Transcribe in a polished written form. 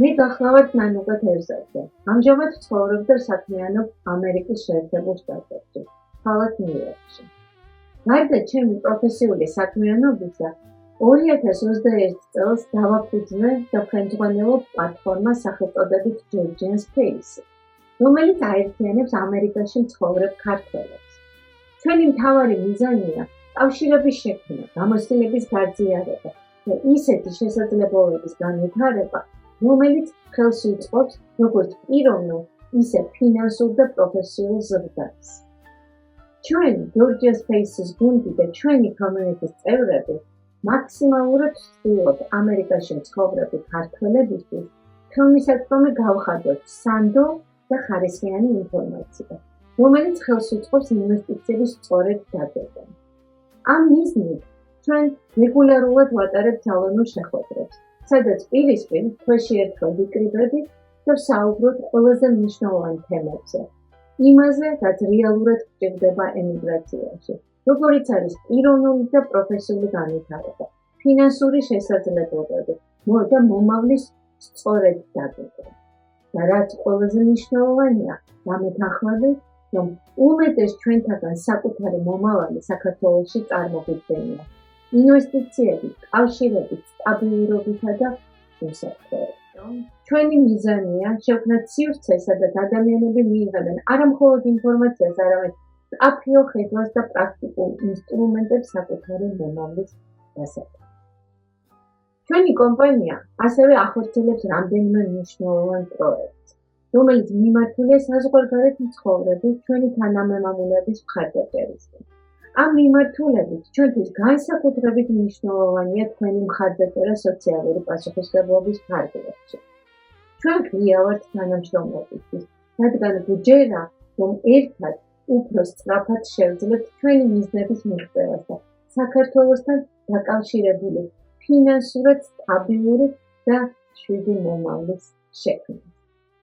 მე გახლავართ ნანუკა თევზაძე. ამჟამად ცხოვრობ და საქმიანობ ამერიკის შეერთებულ შტატებში, ქალაქ ნიუ-იორკში. გარდა ჩემი პროფესიული საქმიანობისა, 2021 წელს დავაფუძნე და ხელმძღვანელობ პლატფორმას სახელწოდებით Georgian Space, რომელიც აერთიანებს ამერიკაში მცხოვრებ ქართველებს. ჩვენი მთავარი მიზანია კავშირების შექმნა, გამოცდილების გაზიარება და ისეთი შესაძლებლობების განვითარება, რომელიც ხელს უწყობს როგორც პიროვნულ, ისე ფინანსურ და პროფესიულ ზრდას. ჩვენ Georgian Space-ის გუნდი და ჩვენი community-ის წევრები მაქსიმალურად ვცდილობთ ამერიკაში მცხოვრები ქართველებისთვის ხელმისაწვდომი გავხადოთ სანდო და ხარისხიანი ინფორმაცია, რომელიც ხელს უწყობს ინვესტიციების სწორედ დაგებამ. ამ მიზნით ჩვენ რეგულარულად ვატარებთ სალონურ შეხვედრებს, სადაც პირისპირ თვეში ერთხელ ვიკრიბებით და ვსაუბრობთ ყველაზე მნიშვნელოვან თემებზე, იმაზე, რაც რეალურად გვჭირდება ემიგრაციაში, როგორიც არის პიროვნული და პროფესიული განვითარება, ფინანსური შესაძლებლობები და მომავლის სწორედ დაგეგმა. და რაც ყველაზე მნიშვნელოვანია, დამეთანხმებით, რომ უმეტეს ჩვენთაგან საკუთარი მომავალი საქართველოში წარმოგვიდგენია, ინვესტიციებით, კავშირებით, სტაბილურობითა და უსაფრთხოებით. ჩვენი მიზანია შევქმნათ სივრცე, სადაც ადამიანები მიიღებენ არა მხოლოდ ინფორმაციას, არამედ მკაფიო ხედვას და პრაქტიკულ ინსტრუმენტებს საკუთარი მომავლის დასაწყისად. ჩვენი კომპანია ასევე ახორციელებს რამდენიმე მნიშვნელოვან პროექტს, რომელიც მიმართულია საზღვარგარეთ მცხოვრები ჩვენი თანამემამულეების მხარდაჭერისკენ. ამ მიმართულებით ჩვენთვის განსაკუთრებით მნიშვნელოვანია თქვენი მხარდაჭერა სოციალური პასუხისმგებლობის ფარგლებში. ჩვენ ღიავართ თანამშრომლობისთვის, რადგან გვჯერა, რომ ერთად უფრო სწრაფად შევძლებთ ჩვენი მიზნების მიღწევას და საქართველოსთან დაკავშირებული ფინანსურად სტაბილური და შვიდი მომავლის შექმნას.